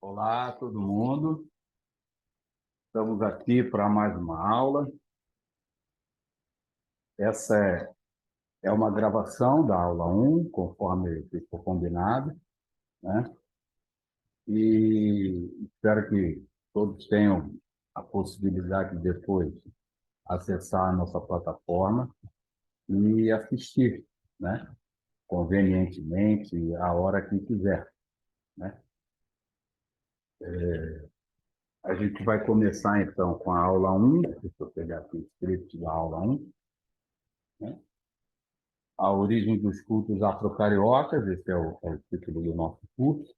Olá, todo mundo. Estamos aqui para mais uma aula. Essa é uma gravação da aula 1, conforme ficou combinado, né? E espero que todos tenham a possibilidade de depois acessar a nossa plataforma e assistir, né? Convenientemente, a hora que quiser, né? A gente vai começar, então, com a aula 1. Deixa eu pegar aqui o script da aula 1, né? A origem dos cultos afrocariocas, esse é o título do nosso curso.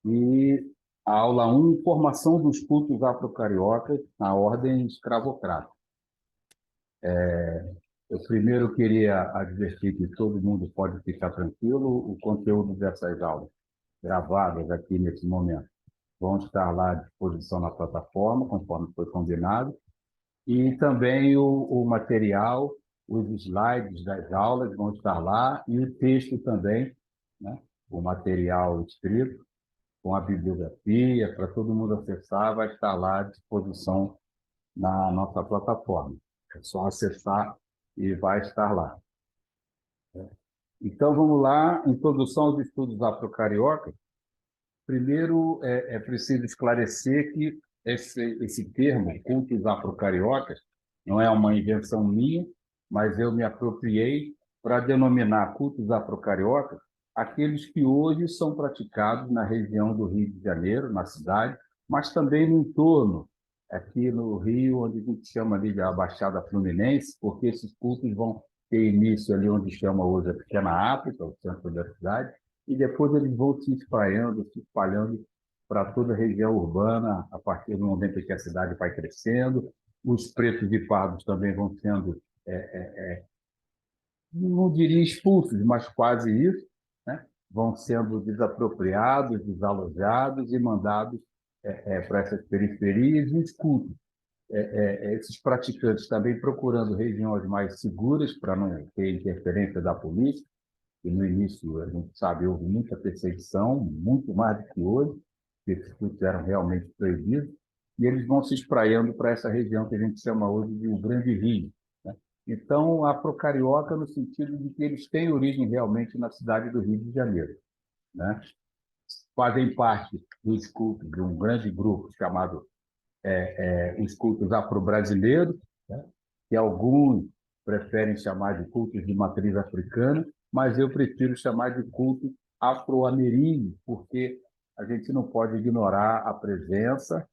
E a aula 1, formação dos cultos afrocariocas na ordem escravocrata. Eu primeiro queria advertir que todo mundo pode ficar tranquilo, o conteúdo dessas aulas, gravadas aqui nesse momento, vão estar lá à disposição na plataforma, conforme foi combinado, e também o material, os slides das aulas vão estar lá, e o texto também, né? O material escrito, com a bibliografia, para todo mundo acessar, vai estar lá à disposição na nossa plataforma. É só acessar e vai estar lá. Então, vamos lá, introdução aos estudos afrocariocas. Primeiro, é preciso esclarecer que esse termo, cultos afrocariocas, não é uma invenção minha, mas eu me apropriei para denominar cultos afrocariocas aqueles que hoje são praticados na região do Rio de Janeiro, na cidade, mas também no entorno, aqui no Rio, onde a gente chama ali de a Baixada Fluminense, porque esses cultos vão ter início ali onde chama hoje a Pequena África, o centro da cidade, e depois eles vão se espalhando para toda a região urbana, a partir do momento em que a cidade vai crescendo. Os pretos e pardos também vão sendo, não diria expulsos, mas quase isso, né? Vão sendo desapropriados, desalojados e mandados para essas periferias e os cultos. Esses praticantes também procurando regiões mais seguras para não ter interferência da polícia, e no início, a gente sabe, houve muita perseguição, muito mais do que hoje, porque esses cultos eram realmente proibidos, e eles vão se espraiando para essa região que a gente chama hoje de o Grande Rio, né? Então, afrocarioca no sentido de que eles têm origem realmente na cidade do Rio de Janeiro, né? Fazem parte dos cultos de um grande grupo chamado os cultos afro-brasileiros, né? Que alguns preferem chamar de cultos de matriz africana, mas eu prefiro chamar de cultos afro-ameríndios, porque a gente não pode ignorar a presença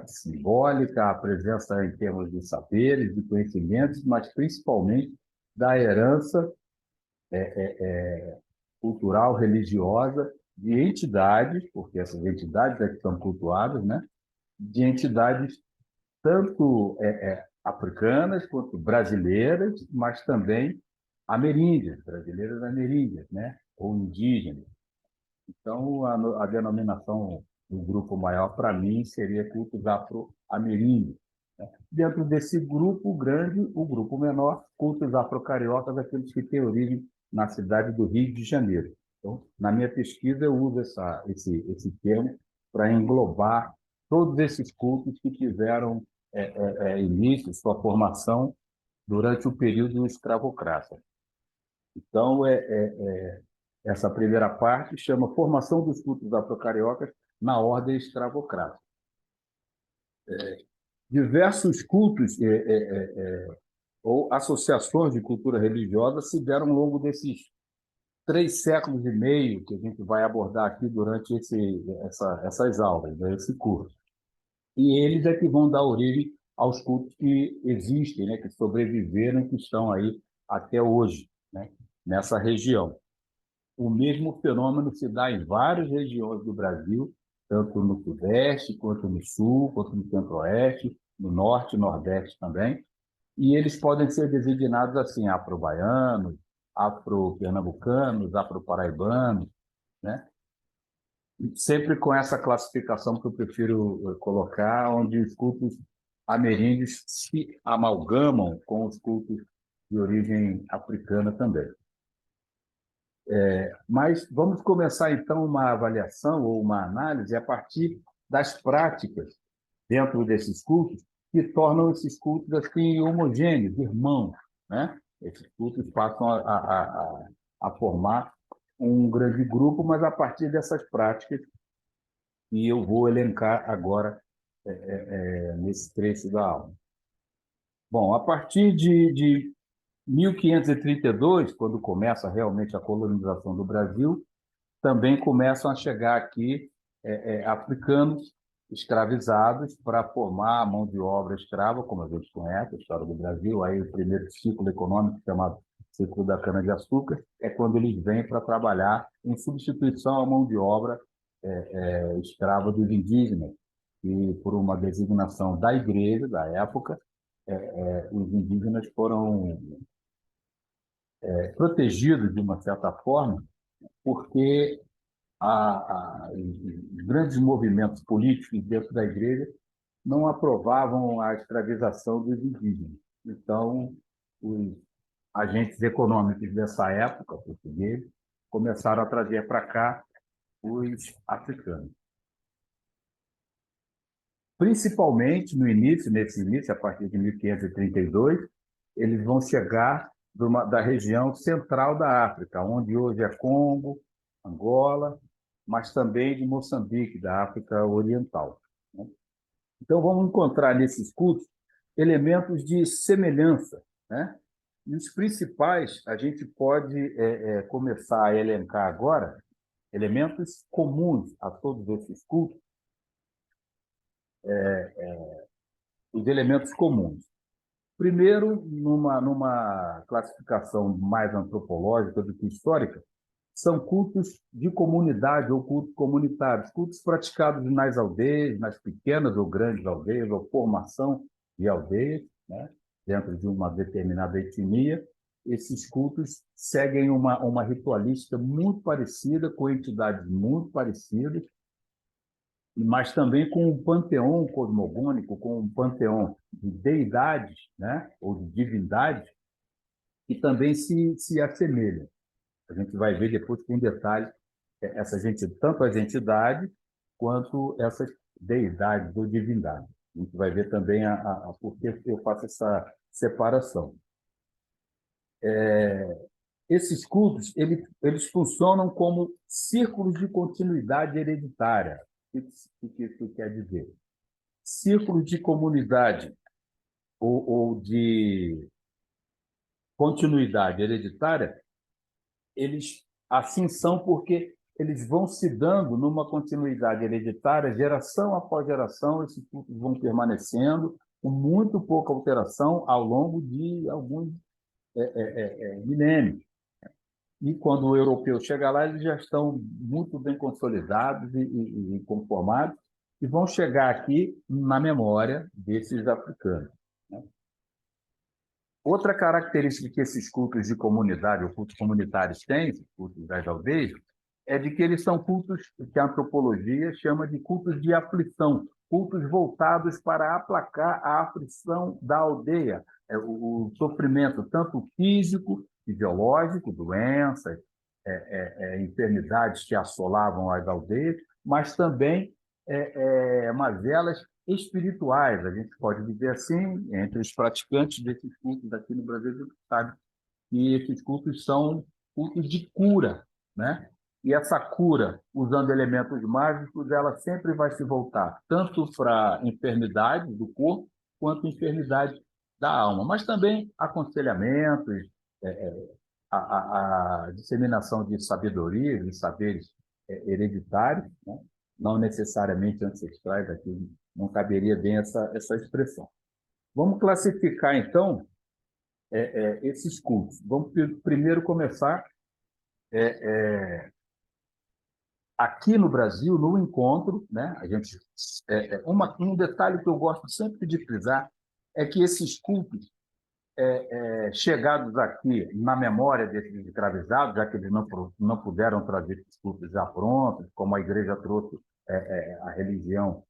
simbólica, a presença em termos de saberes, de conhecimentos, mas principalmente da herança cultural, religiosa, de entidades, porque essas entidades é que são cultuadas, né? De entidades tanto africanas quanto brasileiras, mas também ameríndias, brasileiras ameríndias, né? Ou indígenas. Então, a denominação do grupo maior, para mim, seria cultos afro-ameríndios. Né? Dentro desse grupo grande, o grupo menor, cultos afro-cariocas, aqueles que têm origem na cidade do Rio de Janeiro. Então, na minha pesquisa, eu uso esse termo para englobar todos esses cultos que tiveram início, sua formação durante o período escravocrata. Então, essa primeira parte chama Formação dos cultos afrocariocas na ordem escravocrata. Diversos cultos ou associações de cultura religiosa se deram ao longo desses 3 séculos e meio que a gente vai abordar aqui durante essas aulas, né, esse curso. E eles é que vão dar origem aos cultos que existem, né, que sobreviveram, que estão aí até hoje, né, nessa região. O mesmo fenômeno se dá em várias regiões do Brasil, tanto no Sudeste, quanto no Sul, quanto no Centro-Oeste, no Norte e Nordeste também. E eles podem ser designados assim, afro-baianos, afro-pernambucanos, afro-paraibanos, né? Sempre com essa classificação que eu prefiro colocar, onde os cultos ameríndios se amalgamam com os cultos de origem africana também. Mas vamos começar, então, uma avaliação ou uma análise a partir das práticas dentro desses cultos que tornam esses cultos assim homogêneos, irmãos, né? Esses cultos passam a formar um grande grupo, mas a partir dessas práticas que eu vou elencar agora nesse trecho da aula. Bom, a partir de 1532, quando começa realmente a colonização do Brasil, também começam a chegar aqui africanos escravizados para formar a mão de obra escrava, como a gente conhece, a história do Brasil. Aí o primeiro ciclo econômico, chamado ciclo da cana-de-açúcar, é quando eles vêm para trabalhar em substituição à mão de obra escrava dos indígenas, e por uma designação da igreja da época, os indígenas foram protegidos de uma certa forma, porque os grandes movimentos políticos dentro da igreja não aprovavam a escravização dos indígenas. Então, os agentes econômicos dessa época, portugueses, começaram a trazer para cá os africanos. Principalmente no início, nesse início, a partir de 1532, eles vão chegar da região central da África, onde hoje é Congo, Angola, mas também de Moçambique, da África Oriental. Então, vamos encontrar nesses cultos elementos de semelhança, né? E os principais, a gente pode começar a elencar agora elementos comuns a todos esses cultos, os elementos comuns. Primeiro, numa classificação mais antropológica do que histórica, são cultos de comunidade ou cultos comunitários, cultos praticados nas aldeias, nas pequenas ou grandes aldeias, ou formação de aldeias, né? Dentro de uma determinada etnia. Esses cultos seguem uma ritualística muito parecida, com entidades muito parecidas, mas também com um panteão cosmogônico, com um panteão de deidades, né? Ou de divindades, que também se assemelham. A gente vai ver depois com detalhe tanto as entidades quanto essas deidades ou divindades. A gente vai ver também por que eu faço essa separação. Esses cultos eles funcionam como círculos de continuidade hereditária. O que isso quer dizer? Círculos de comunidade ou de continuidade hereditária, eles assim são porque eles vão se dando numa continuidade hereditária, geração após geração, esses cultos vão permanecendo com muito pouca alteração ao longo de alguns milênios. E quando o europeu chega lá, eles já estão muito bem consolidados e conformados, e vão chegar aqui na memória desses africanos. Outra característica que esses cultos de comunidade, ou cultos comunitários têm, os cultos das aldeias, é de que eles são cultos que a antropologia chama de cultos de aflição, cultos voltados para aplacar a aflição da aldeia, o sofrimento tanto físico, biológico, doenças, enfermidades que assolavam as aldeias, mas também mazelas espirituais, a gente pode dizer assim, entre os praticantes desses cultos aqui no Brasil, a gente sabe que esses cultos são cultos de cura, né? E essa cura, usando elementos mágicos, ela sempre vai se voltar tanto para enfermidades do corpo quanto enfermidades da alma, mas também aconselhamentos, a disseminação de sabedoria, de saberes hereditários, né? Não necessariamente ancestrais, aqui não caberia bem essa expressão. Vamos classificar, então, esses cultos. Vamos primeiro começar aqui no Brasil, no encontro, né? A gente, um detalhe que eu gosto sempre de frisar é que esses cultos chegados aqui na memória desses escravizados, já que eles não puderam trazer esses cultos já prontos, como a igreja trouxe a religião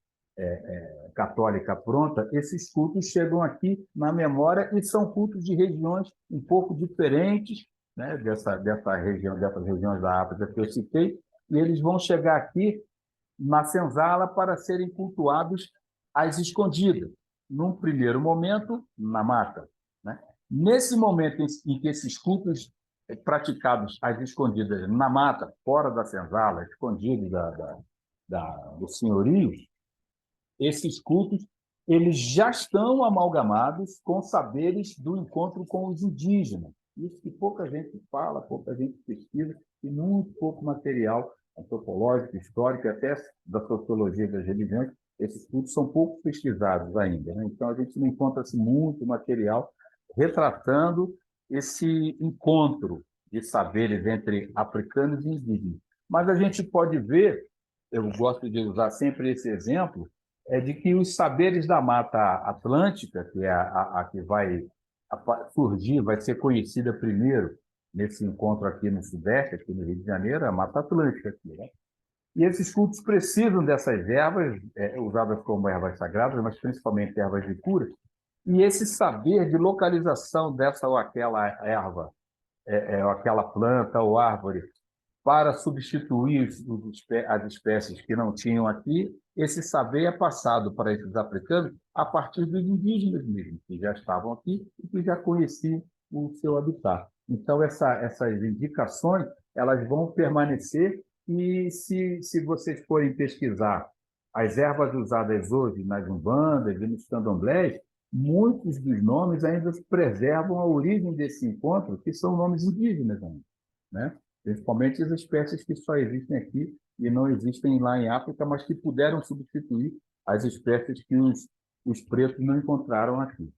católica pronta, esses cultos chegam aqui na memória e são cultos de regiões um pouco diferentes, né, dessas regiões da África que eu citei, e eles vão chegar aqui na senzala para serem cultuados às escondidas, num primeiro momento, na mata, né? Nesse momento em que esses cultos praticados às escondidas na mata, fora da senzala, escondidos dos senhorios, esses cultos eles já estão amalgamados com saberes do encontro com os indígenas. Isso que pouca gente fala, pouca gente pesquisa, e muito pouco material antropológico, histórico e até da sociologia das religiões. Esses cultos são pouco pesquisados ainda, né? Então, a gente não encontra-se muito material retratando esse encontro de saberes entre africanos e indígenas. Mas a gente pode ver, eu gosto de usar sempre esse exemplo, é de que os saberes da Mata Atlântica, que é a que vai surgir, vai ser conhecida primeiro nesse encontro aqui no Sudeste, aqui no Rio de Janeiro, a Mata Atlântica aqui, né? E esses cultos precisam dessas ervas, usadas como ervas sagradas, mas principalmente ervas de cura, e esse saber de localização dessa ou aquela erva, ou aquela planta ou árvore, para substituir as espécies que não tinham aqui, esse saber é passado para esses africanos a partir dos indígenas mesmo, que já estavam aqui e que já conheciam o seu habitat. Então, essas indicações elas vão permanecer e, se vocês forem pesquisar as ervas usadas hoje nas umbandas e nos candomblés, muitos dos nomes ainda preservam a origem desse encontro, que são nomes indígenas ainda, né? Principalmente as espécies que só existem aqui e não existem lá em África, mas que puderam substituir as espécies que os pretos não encontraram aqui.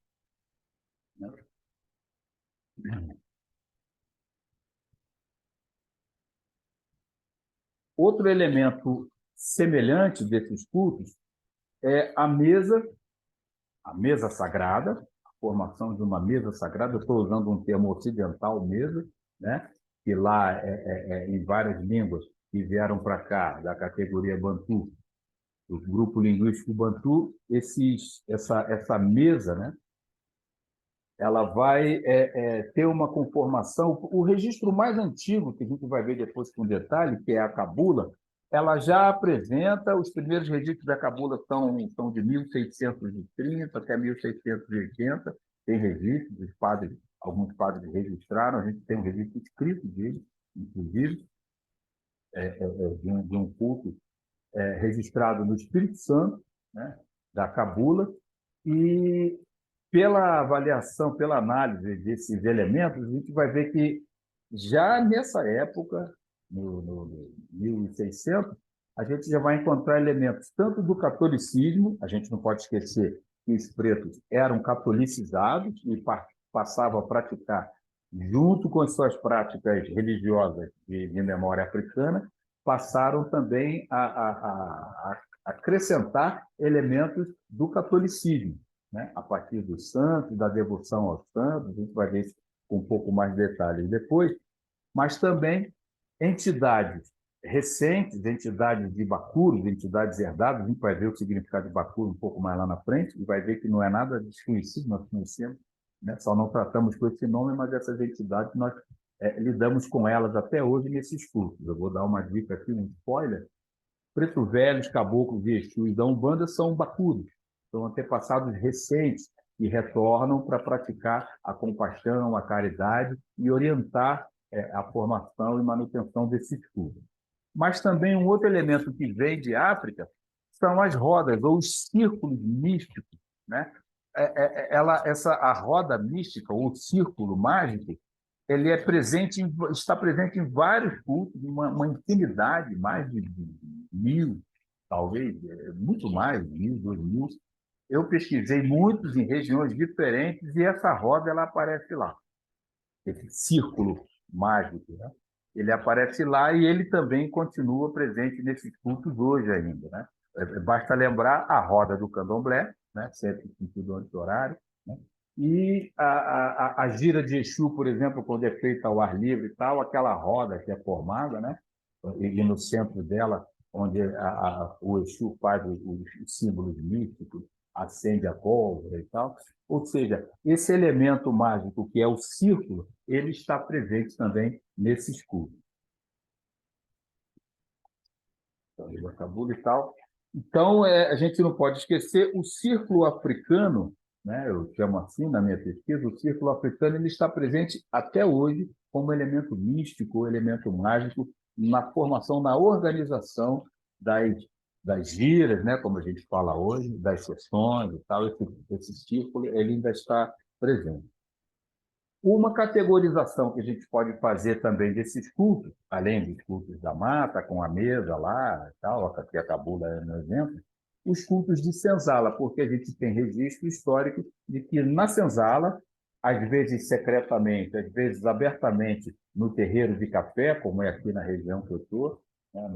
Outro elemento semelhante desses cultos é a mesa sagrada, a formação de uma mesa sagrada. Eu estou usando um termo ocidental, mesa, né? Que lá, em várias línguas que vieram para cá, da categoria Bantu, do grupo linguístico Bantu, essa mesa, né, ela vai ter uma conformação. O registro mais antigo, que a gente vai ver depois com detalhe, que é a cabula, ela já apresenta, os primeiros registros da cabula são de 1630 até 1680, tem registros, alguns padres registraram, a gente tem um registro escrito dele, inclusive, de um culto registrado no Espírito Santo, né, da cabula, e pela avaliação, pela análise desses elementos, a gente vai ver que já nessa época, no 1600, a gente já vai encontrar elementos tanto do catolicismo, a gente não pode esquecer que os pretos eram catolicizados e passavam a praticar, junto com as suas práticas religiosas de memória africana, passaram também a acrescentar elementos do catolicismo, né? A partir dos santos, da devoção aos santos, a gente vai ver isso com um pouco mais de detalhes depois, mas também entidades recentes, entidades de Bacuros, entidades herdadas. A gente vai ver o significado de Bacuro um pouco mais lá na frente, e vai ver que não é nada desconhecido, nós conhecemos, né? Só não tratamos com esse nome, mas essas entidades nós lidamos com elas até hoje nesses cursos. Eu vou dar uma dica aqui, um spoiler. Preto Velhos, Caboclos e Exus da Umbanda são bacudos, são antepassados recentes que retornam para praticar a compaixão, a caridade e orientar a formação e manutenção desses cultos. Mas também um outro elemento que vem de África são as rodas ou os círculos místicos, né? A roda mística ou o círculo mágico, ele está presente em vários cultos, uma infinidade, mais de 1000, talvez, muito mais, 1000, 2000. Eu pesquisei muitos em regiões diferentes e essa roda ela aparece lá, esse círculo mágico, né? Ele aparece lá e ele também continua presente nesses cultos hoje ainda, né? Basta lembrar a roda do candomblé, né? Sempre em sentido anti-horário, né? E a gira de Exu, por exemplo, quando é feita ao ar livre e tal, aquela roda que é formada, né? E no centro dela, onde o Exu faz os símbolos místicos, acende a pólvora e tal. Ou seja, esse elemento mágico que é o círculo, ele está presente também nesses cultos. E tal. Então, a gente não pode esquecer o círculo africano, né? Eu chamo assim na minha pesquisa, o círculo africano ele está presente até hoje como elemento místico, elemento mágico na formação, na organização das giras, né? Como a gente fala hoje, das sessões e tal. Esse círculo ele ainda está presente. Uma categorização que a gente pode fazer também desses cultos, além dos cultos da mata, com a mesa lá, tal, aqui a cabula é um exemplo, os cultos de senzala, porque a gente tem registro histórico de que na senzala, às vezes secretamente, às vezes abertamente, no terreiro de café, como é aqui na região que eu estou, né,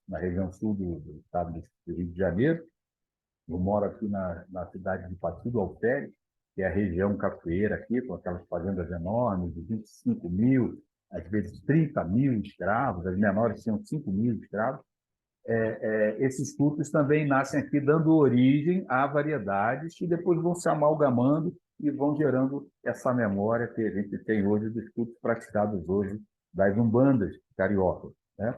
na região sul do estado do Rio de Janeiro, eu moro aqui na cidade de Pati do Alferes, que é a região cafeeira aqui, com aquelas fazendas enormes, de 25 mil, às vezes 30 mil escravos, as menores tinham 5 mil escravos. Esses cultos também nascem aqui, dando origem a variedades que depois vão se amalgamando e vão gerando essa memória que a gente tem hoje dos cultos praticados hoje das umbandas cariocas, né?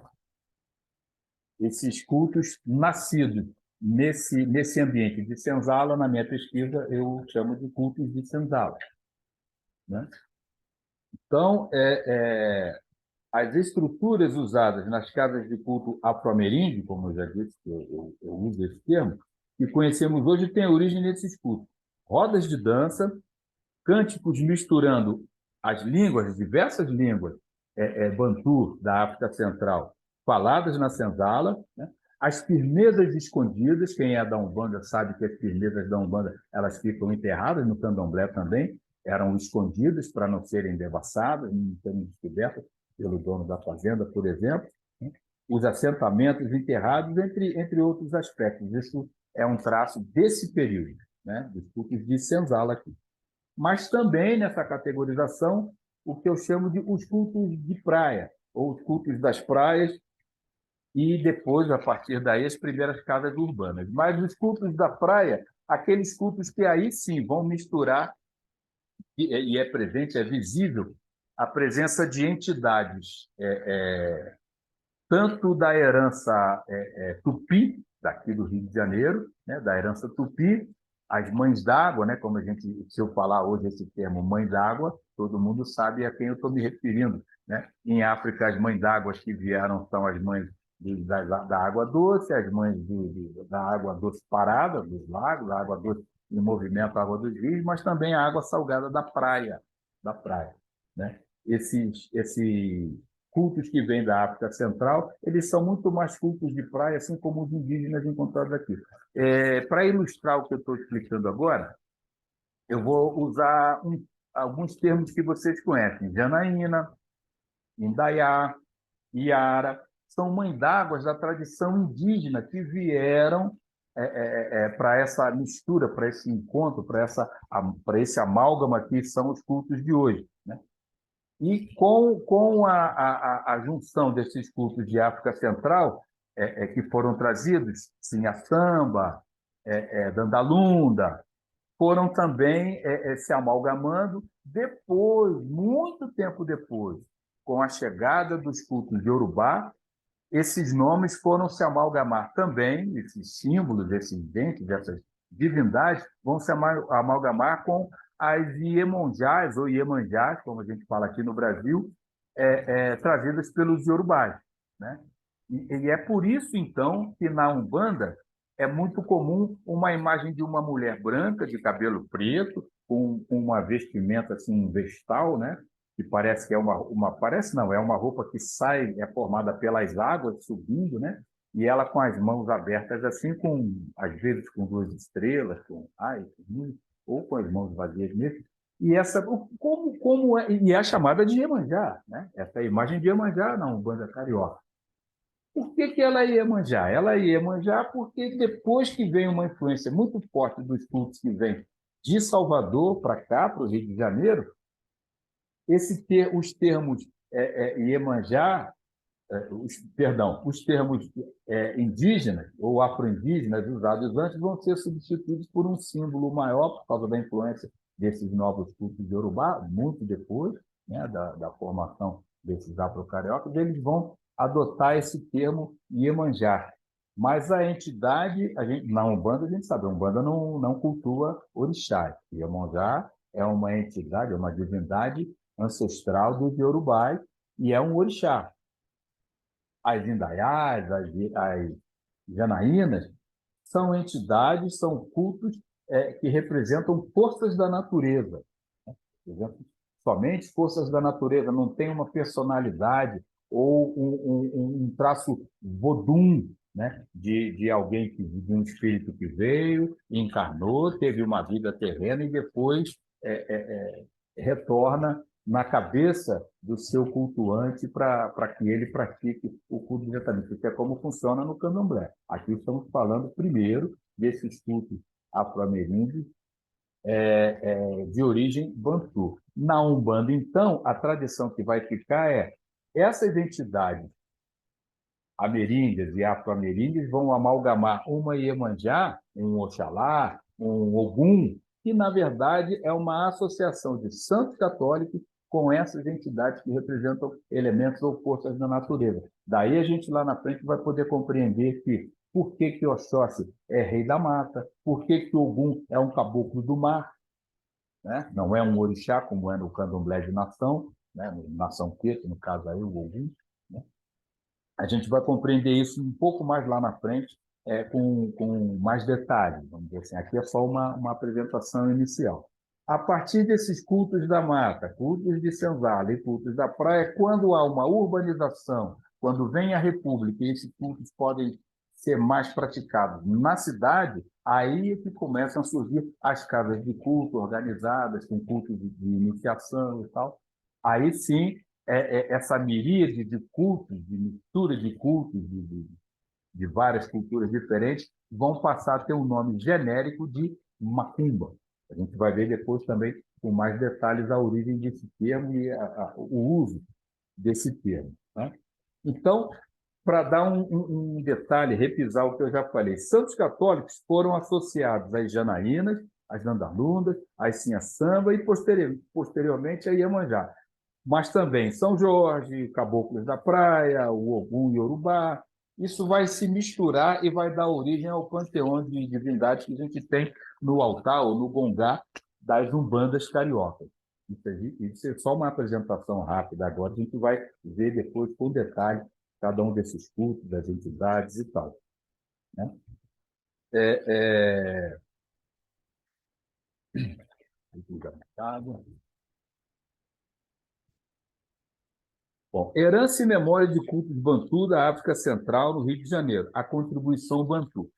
Esses cultos nascidos nesse ambiente de senzala, na minha pesquisa, eu chamo de cultos de senzala, né? Então, as estruturas usadas nas casas de culto afro-ameríndio, como eu já disse, que eu uso esse termo, que conhecemos hoje, têm origem nesses cultos. Rodas de dança, cânticos misturando as línguas, as diversas línguas bantu da África Central, faladas na senzala, né? As firmezas escondidas, quem é da Umbanda sabe que as firmezas da Umbanda elas ficam enterradas no candomblé também, eram escondidas para não serem devassadas, não serem descobertas pelo dono da fazenda, por exemplo, né? Os assentamentos enterrados, entre outros aspectos. Isso é um traço desse período, né? Dos cultos de senzala aqui. Mas também nessa categorização, o que eu chamo de os cultos de praia, ou os cultos das praias, e depois, a partir daí, as primeiras casas urbanas. Mas os cultos da praia, aqueles cultos que aí sim vão misturar, e é presente, é visível, a presença de entidades, tanto da herança tupi, daqui do Rio de Janeiro, né, da herança tupi, as mães d'água, né, como a gente, se eu falar hoje esse termo mãe d'água, todo mundo sabe a quem eu estou me referindo, né? Em África, as mães d'água que vieram são as mães da água doce, as mães da água doce parada, dos lagos, a água doce em movimento, a água dos rios, mas também a água salgada da praia, né? Esses cultos que vêm da África Central, eles são muito mais cultos de praia, assim como os indígenas encontrados aqui. Para ilustrar o que eu estou explicando agora, eu vou usar alguns termos que vocês conhecem: Janaína, Indaiá, Iara, são mãe-d'águas da tradição indígena que vieram para essa mistura, para esse encontro, para esse amálgama que são os cultos de hoje, né? E com a junção desses cultos de África Central, que foram trazidos, sim, a samba, dandalunda, foram também se amalgamando depois, muito tempo depois, com a chegada dos cultos de Yorubá, esses nomes foram se amalgamar também, esses símbolos, esses dentes, essas divindades, vão se amalgamar com as Iemonjás, ou Iemanjás, como a gente fala aqui no Brasil, trazidas pelos Yorubás, né? E é por isso, então, que na Umbanda é muito comum uma imagem de uma mulher branca, de cabelo preto, com uma vestimenta assim, vestal, né? Que parece que parece não, é uma roupa que sai, é formada pelas águas subindo, né? E ela com as mãos abertas assim, às vezes com duas estrelas, ou com as mãos vazias mesmo. E e é chamada de Iemanjá, né? Essa imagem de Iemanjá na Umbanda carioca. Por que ela é Iemanjá? Ela é Iemanjá porque depois que vem uma influência muito forte dos cultos que vem de Salvador para cá, para o Rio de Janeiro, os termos Iemanjá os termos indígenas ou afro-indígenas usados antes vão ser substituídos por um símbolo maior por causa da influência desses novos cultos de Yorubá, muito depois, né, da formação desses afro-cariocas, eles vão adotar esse termo Iemanjá. Mas a entidade, na Umbanda, a gente sabe, a Umbanda não cultua orixás. Iemanjá é uma entidade, é uma divindade ancestral dos Yorubás e é um orixá. As indaiás, as janaínas, são entidades, são cultos que representam forças da natureza. Somente forças da natureza, não tem uma personalidade ou um traço vodum, né? de alguém, de um espírito que veio, encarnou, teve uma vida terrena e depois retorna na cabeça do seu cultuante para que ele pratique o culto diretamente. Isso é como funciona no candomblé. Aqui estamos falando primeiro desses cultos afro-ameríndios de origem bantu. Na Umbanda, então, a tradição que vai ficar essas entidades ameríndias e afro-ameríndias vão amalgamar uma Iemanjá, um Oxalá, um Ogum, que, na verdade, é uma associação de santos católicos com essas entidades que representam elementos ou forças da natureza. Daí a gente, lá na frente, vai poder compreender que por que Oxóssi é rei da mata, por que Ogum é um caboclo do mar, né? Não é um orixá, como é no candomblé de nação, né? Nação Queto, no caso aí, o Ogum, né? A gente vai compreender isso um pouco mais lá na frente, com mais detalhes. Vamos dizer assim. Aqui é só uma apresentação inicial. A partir desses cultos da mata, cultos de senzala e cultos da praia, quando há uma urbanização, quando vem a República e esses cultos podem ser mais praticados na cidade, aí é que começam a surgir as casas de culto organizadas, com cultos de iniciação e tal. Aí sim, essa miríade de cultos, de mistura de cultos, de várias culturas diferentes, vão passar a ter um nome genérico de macumba. A gente vai ver depois também, com mais detalhes, a origem desse termo e o uso desse termo. Né? Então, para dar um detalhe, repisar o que eu já falei, santos católicos foram associados às janaínas, às nandalundas, às sinha-samba e, posteriormente, a Iemanjá. Mas também São Jorge, Caboclos da Praia, o Ogum Yorubá. Isso vai se misturar e vai dar origem ao panteão de divindades que a gente tem no altar ou no gongá das umbandas cariocas. Isso é só uma apresentação rápida agora, a gente vai ver depois com detalhe cada um desses cultos, das entidades e tal. Né? É, é... Bom, herança e memória de cultos bantu da África Central, no Rio de Janeiro. A contribuição bantu.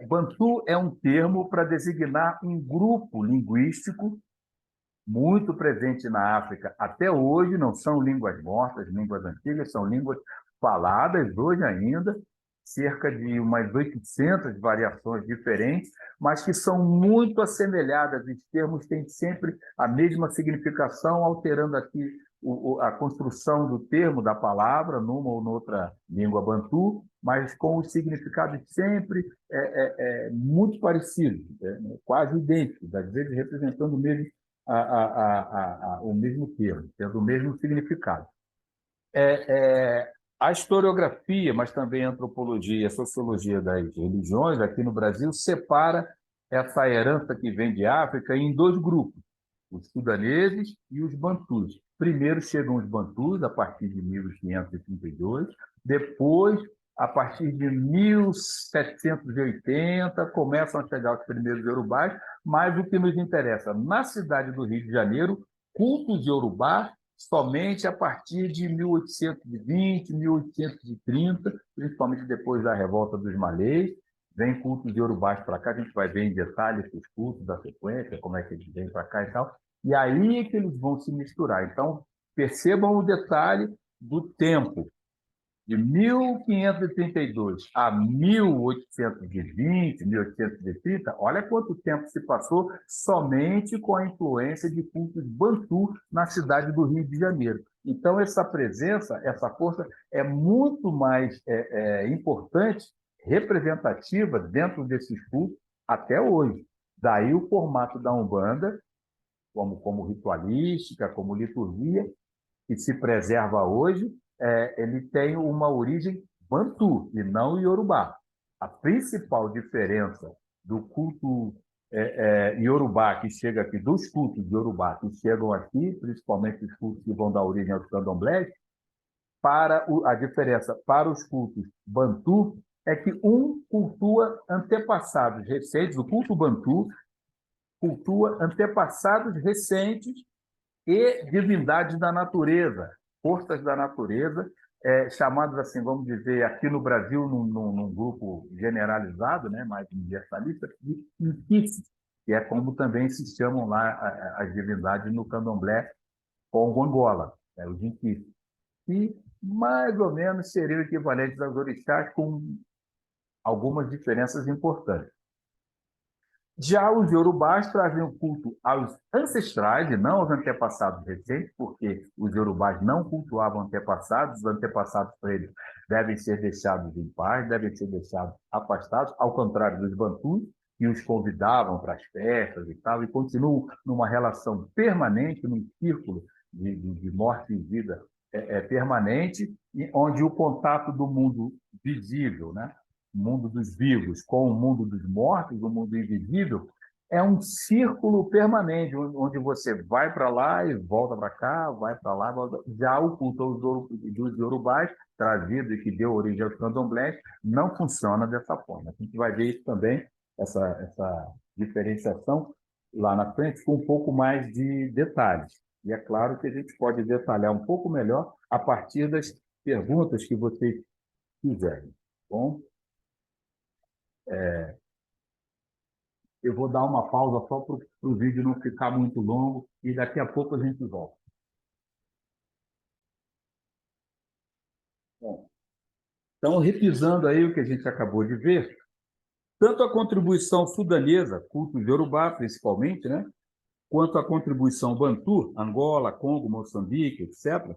Bantu é um termo para designar um grupo linguístico muito presente na África até hoje, não são línguas mortas, línguas antigas, são línguas faladas hoje ainda, cerca de umas 800 variações diferentes, mas que são muito assemelhadas, os termos têm sempre a mesma significação, alterando aqui a construção do termo, da palavra, numa ou noutra língua bantu, mas com os significados sempre muito parecidos, quase idênticos, às vezes representando o mesmo o mesmo termo, tendo o mesmo significado. A historiografia, mas também a antropologia e a sociologia das religiões aqui no Brasil separa essa herança que vem de África em dois grupos, os sudaneses e os bantus. Primeiro chegam os bantus, a partir de 1532, depois, a partir de 1780, começam a chegar os primeiros iorubás, mas o que nos interessa, na cidade do Rio de Janeiro, cultos de iorubá somente a partir de 1820, 1830, principalmente depois da revolta dos malês, vem cultos de iorubás para cá, a gente vai ver em detalhe esses cultos da sequência, como é que eles vêm para cá e tal, e aí é que eles vão se misturar. Então, percebam o detalhe do tempo. de 1532 a 1820, 1830, olha quanto tempo se passou somente com a influência de cultos bantu na cidade do Rio de Janeiro. Então, essa presença, essa força é muito mais importante, representativa dentro desses cultos até hoje. Daí o formato da Umbanda, como ritualística, como liturgia, que se preserva hoje, ele tem uma origem bantu e não iorubá. A principal diferença do culto iorubá que chega aqui, dos cultos iorubá que chegam aqui, principalmente os cultos que vão dar origem aos candomblés, a diferença para os cultos bantu é que um cultua antepassados recentes, o culto bantu cultua antepassados recentes e divindades da natureza, forças da natureza, chamados assim, vamos dizer, aqui no Brasil, num grupo generalizado, né, mais universalista, de inquices, que é como também se chamam lá as divindades no candomblé Congo-Angola, os inquices. E mais ou menos seriam equivalentes aos orixás, com algumas diferenças importantes. Já os iorubás trazem o culto aos ancestrais e não aos antepassados recentes, porque os iorubás não cultuavam antepassados, os antepassados para eles devem ser deixados em paz, devem ser deixados afastados, ao contrário dos bantus, que os convidavam para as festas e tal, e continuam numa relação permanente, num círculo de morte e vida permanente, onde o contato do mundo visível, né, o mundo dos vivos com o mundo dos mortos, o mundo invisível, é um círculo permanente, onde você vai para lá e volta para cá, vai para lá, volta. Já o culto dos iorubás, trazido e que deu origem aos candomblés, não funciona dessa forma. A gente vai ver isso também, essa diferenciação lá na frente, com um pouco mais de detalhes. E é claro que a gente pode detalhar um pouco melhor a partir das perguntas que vocês fizerem. Bom, eu vou dar uma pausa só para o vídeo não ficar muito longo e daqui a pouco a gente volta. Bom, então, repisando aí o que a gente acabou de ver, tanto a contribuição sudanesa, culto de Yorubá principalmente, né, quanto a contribuição bantu, Angola, Congo, Moçambique, etc.,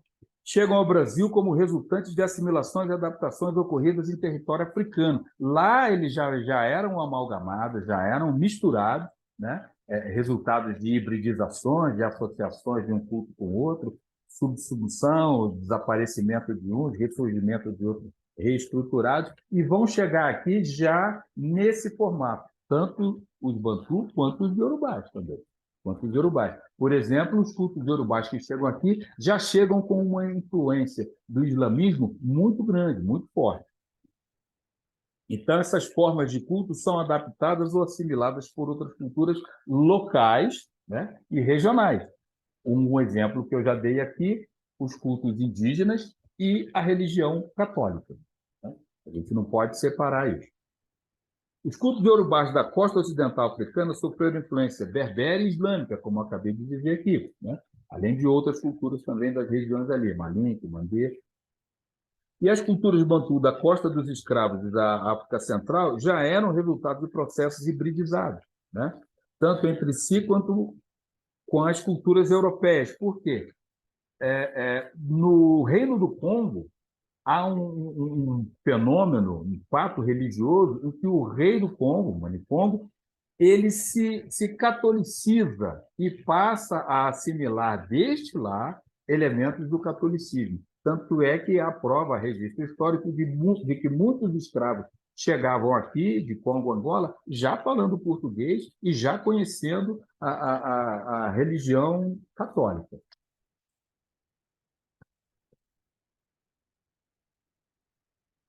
chegam ao Brasil como resultantes de assimilações e adaptações ocorridas em território africano. Lá eles já eram amalgamados, já eram misturados, né? Resultados de hibridizações, de associações de um culto com o outro, subsumição, desaparecimento de uns, ressurgimento de outros reestruturados, e vão chegar aqui já nesse formato, tanto os bantu quanto os iorubás também. Quanto os iorubás. Por exemplo, os cultos iorubás que chegam aqui já chegam com uma influência do islamismo muito grande, muito forte. Então, essas formas de culto são adaptadas ou assimiladas por outras culturas locais, né, e regionais. Um exemplo que eu já dei aqui, os cultos indígenas e a religião católica, né? A gente não pode separar isso. Os cultos iorubás da costa ocidental africana sofreram influência berbere e islâmica, como eu acabei de dizer aqui, né? Além de outras culturas também das regiões ali, Malinke, Mandê. E as culturas bantu da costa dos escravos e da África Central já eram resultado de processos hibridizados, né? Tanto entre si quanto com as culturas europeias. Por quê? No Reino do Congo, há um fenômeno, um fato religioso, em que o rei do Congo, Manicongo, ele se catoliciza e passa a assimilar deste lá elementos do catolicismo. Tanto é que há prova, registro histórico de que muitos escravos chegavam aqui, de Congo, Angola, já falando português e já conhecendo a religião católica.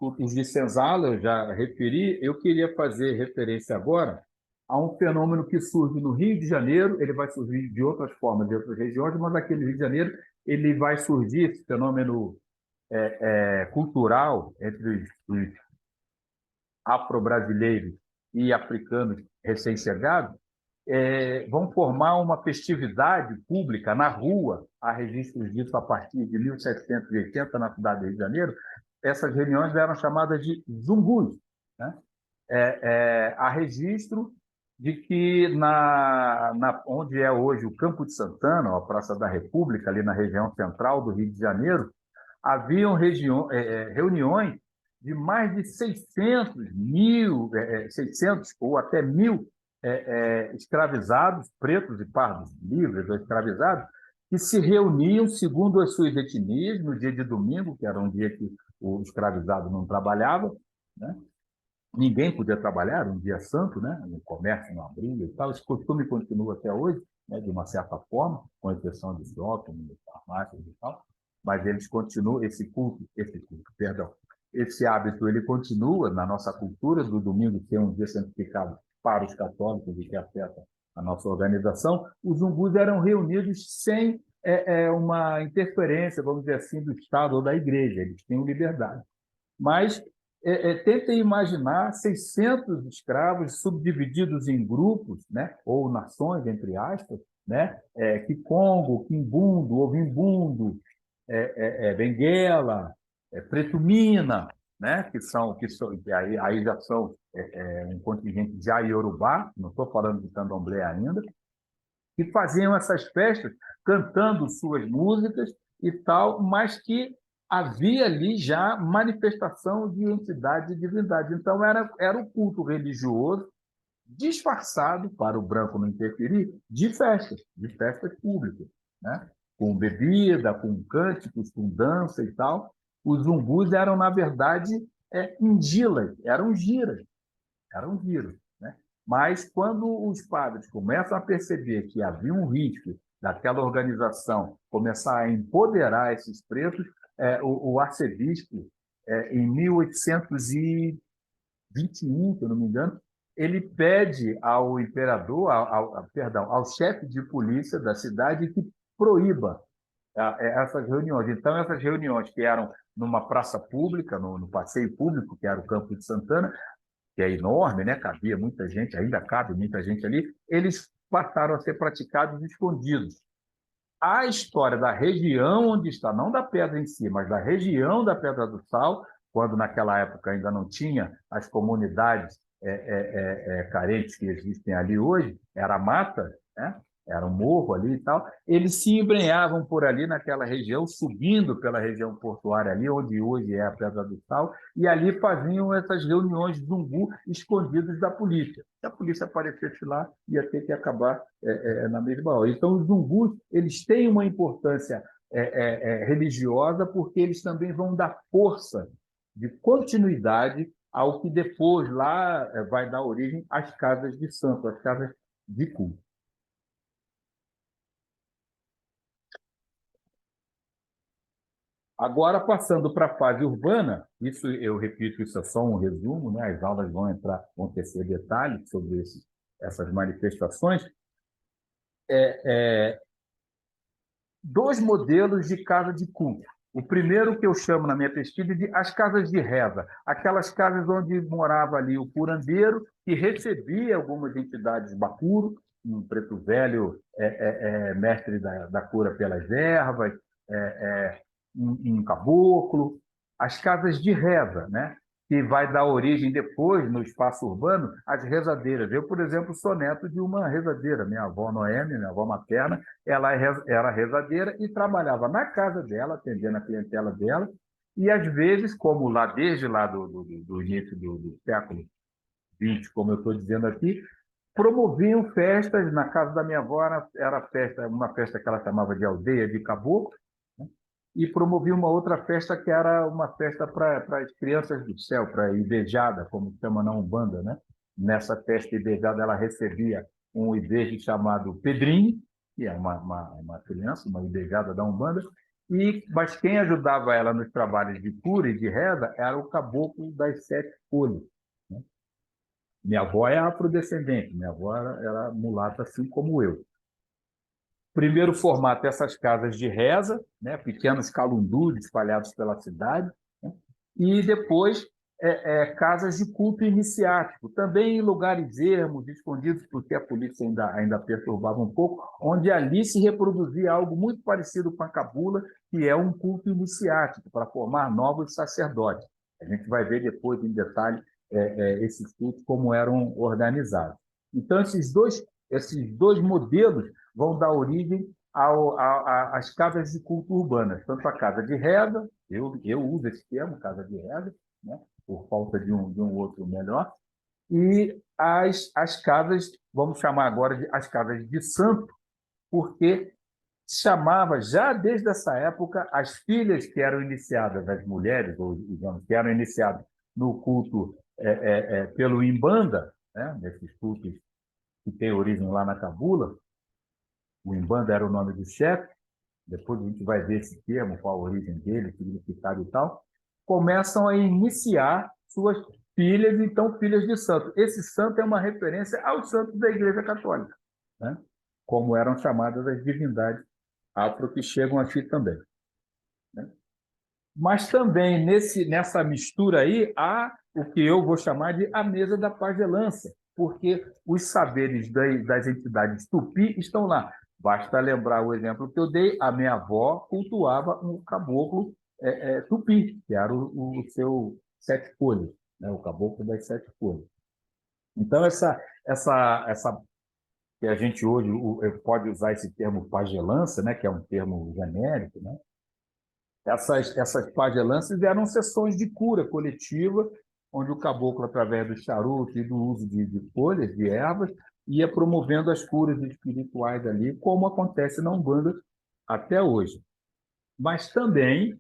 Os de senzala, eu já referi, eu queria fazer referência agora a um fenômeno que surge no Rio de Janeiro, ele vai surgir de outras formas, de outras regiões, mas aqui no Rio de Janeiro ele vai surgir, esse fenômeno cultural entre os afro-brasileiros e africanos recém-chegados, vão formar uma festividade pública na rua, há registros disso a partir de 1780, na cidade do Rio de Janeiro, essas reuniões eram chamadas de zungus, né? Há registro de que onde é hoje o Campo de Santana, a Praça da República, ali na região central do Rio de Janeiro, haviam reuniões de mais de 600 ou até 1.000 escravizados, pretos e pardos, livres ou escravizados, que se reuniam segundo as suas etnias no dia de domingo, que era um dia que o escravizado não trabalhava, né? Ninguém podia trabalhar, era um dia santo, né? O comércio não abria e tal. Esse costume continua até hoje, né? De uma certa forma, com exceção de shopping, farmácias e tal, mas eles continuam, perdão, esse hábito ele continua na nossa cultura do domingo ser um dia santificado para os católicos e que afeta a nossa organização. Os umbus eram reunidos sem uma interferência, vamos dizer assim, do Estado ou da Igreja. Eles tinham liberdade. Mas tentem imaginar 600 escravos subdivididos em grupos, né, ou nações, entre aspas, né, Kikongo, Kimbundo, Ovimbundo, Benguela, Preto-Mina, né, que aí já são um contingente já iorubá, não estou falando de candomblé ainda, que faziam essas festas cantando suas músicas e tal, mas que havia ali já manifestação de entidade e divindade. Então, era o culto religioso disfarçado, para o branco não interferir, de festas públicas, né? Com bebida, com cânticos, com dança e tal. Os umbus eram, na verdade, indilas, eram giras, né? Mas quando os padres começam a perceber que havia um risco daquela organização começar a empoderar esses pretos, o arcebispo, em 1821, se eu não me engano, ele pede ao imperador, perdão, ao chefe de polícia da cidade que proíba essas reuniões. Então, essas reuniões que eram numa praça pública, no passeio público, que era o Campo de Santana, que é enorme, né? Cabia muita gente, ainda cabe muita gente ali, eles passaram a ser praticados escondidos. A história da região onde está, não da pedra em si, mas da região da Pedra do Sal, quando naquela época ainda não tinha as comunidades carentes que existem ali hoje, era mata, né? Era um morro ali e tal, eles se embrenhavam por ali naquela região, subindo pela região portuária ali, onde hoje é a Pedra do Sal, e ali faziam essas reuniões de umbu escondidos da polícia. Se a polícia aparecesse lá, ia ter que acabar na mesma hora. Então, os umbus eles têm uma importância religiosa porque eles também vão dar força de continuidade ao que depois lá vai dar origem às casas de santo, às casas de culto. Agora, passando para a fase urbana, isso eu repito, isso é só um resumo, né? As aulas vão tecer detalhes sobre essas manifestações. Dois modelos de casa de culto. O primeiro que eu chamo na minha pesquisa de as casas de reza, aquelas casas onde morava ali o curandeiro, que recebia algumas entidades bacuro, um preto velho, mestre da cura pelas ervas, um caboclo, as casas de reza, né? Que vai dar origem depois, no espaço urbano, às rezadeiras. Eu, por exemplo, sou neto de uma rezadeira. Minha avó Noemi, minha avó materna, ela era rezadeira e trabalhava na casa dela, atendendo a clientela dela, e às vezes, como lá desde lá do início do século XX, como eu estou dizendo aqui, promoviam festas. Na casa da minha avó era uma festa que ela chamava de aldeia de caboclo, né? E promovia uma outra festa que era uma festa para as crianças do céu, para a Ibejada, como chama na Umbanda, né? Nessa festa Ibejada ela recebia um Ibeje chamado Pedrinho, que é uma criança, uma Ibejada da Umbanda, mas quem ajudava ela nos trabalhos de cura e de reza era o caboclo das sete folhas, né? Minha avó é afrodescendente, minha avó era mulata assim como eu. Primeiro formato, essas casas de reza, né, pequenos calundus espalhados pela cidade, né, e depois casas de culto iniciático, também em lugares ermos, escondidos, porque a polícia ainda perturbava um pouco, onde ali se reproduzia algo muito parecido com a cabula, que é um culto iniciático, para formar novos sacerdotes. A gente vai ver depois, em detalhe, esses cultos, como eram organizados. Então, esses dois modelos vão dar origem às casas de culto urbanas, tanto a casa de reza, eu uso esse termo, casa de reza, né, por falta de um outro melhor, e as casas, vamos chamar agora de as casas de santo, porque chamava, já desde essa época, as filhas que eram iniciadas, as mulheres, ou digamos, que eram iniciadas no culto pelo Imbanda, né, nesses cultos que têm origem lá na Cabula. O Imbanda era o nome do chefe, depois a gente vai ver esse termo, qual a origem dele, significado e tal, começam a iniciar suas filhas, então filhas de santo. Esse santo é uma referência aos santos da Igreja Católica, né? Como eram chamadas as divindades afro que chegam aqui também, né? Mas também nessa mistura aí há o que eu vou chamar de a mesa da pagelança, porque os saberes das entidades tupi estão lá. Basta lembrar o exemplo que eu dei, a minha avó cultuava um caboclo tupi, que era o seu sete folhas, né? O caboclo das sete folhas. Então, essa que a gente hoje pode usar esse termo pagelança, né? Que é um termo genérico, né? Essas pagelanças eram sessões de cura coletiva, onde o caboclo, através do charuto e do uso de folhas, de ervas, ia promovendo as curas espirituais ali, como acontece na Umbanda até hoje. Mas também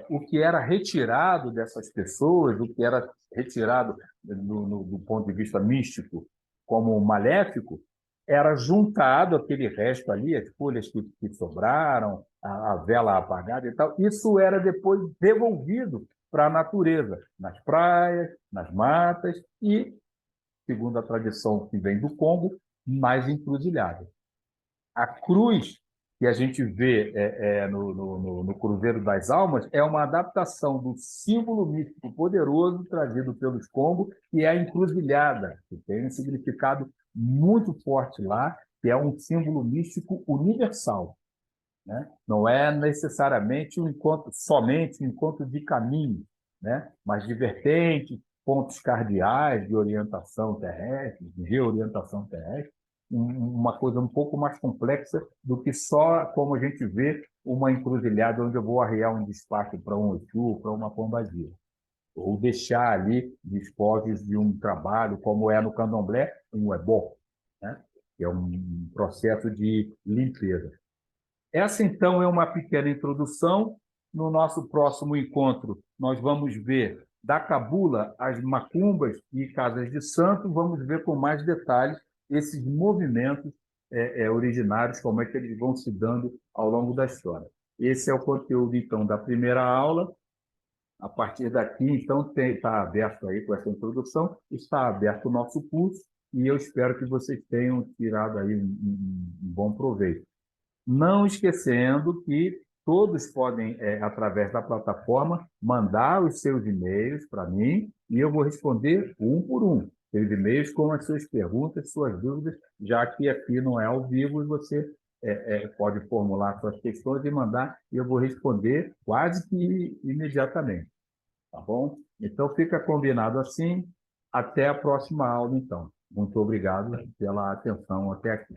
o que era retirado dessas pessoas, o que era retirado do ponto de vista místico como maléfico, era juntado aquele resto ali, as folhas que sobraram, a vela apagada e tal. Isso era depois devolvido para a natureza, nas praias, nas matas e, segundo a tradição que vem do Congo, nas encruzilhadas. A cruz que a gente vê no Cruzeiro das Almas é uma adaptação do símbolo místico poderoso trazido pelos Congo, que é a encruzilhada, que tem um significado muito forte lá, que é um símbolo místico universal, né? Não é necessariamente somente um encontro de caminho, né? Mas de vertentes, pontos cardeais de orientação terrestre, de reorientação terrestre, uma coisa um pouco mais complexa do que só como a gente vê uma encruzilhada onde eu vou arriar um despacho para um Exu, para uma pombagira, ou deixar ali despojos de um trabalho, como é no candomblé, um ebó, né? Que é um processo de limpeza. Essa, então, é uma pequena introdução. No nosso próximo encontro, nós vamos ver da cabula as macumbas e casas de santo, vamos ver com mais detalhes esses movimentos originários, como é que eles vão se dando ao longo da história. Esse é o conteúdo, então, da primeira aula. A partir daqui, então, está aberto aí com essa introdução, está aberto o nosso curso e eu espero que vocês tenham tirado aí um bom proveito. Não esquecendo que todos podem, através da plataforma, mandar os seus e-mails para mim e eu vou responder um por um. Seus e-mails com as suas perguntas, suas dúvidas, já que aqui não é ao vivo e você pode formular suas questões e mandar e eu vou responder quase que imediatamente. Tá bom? Então, fica combinado assim. Até a próxima aula, então. Muito obrigado pela atenção até aqui.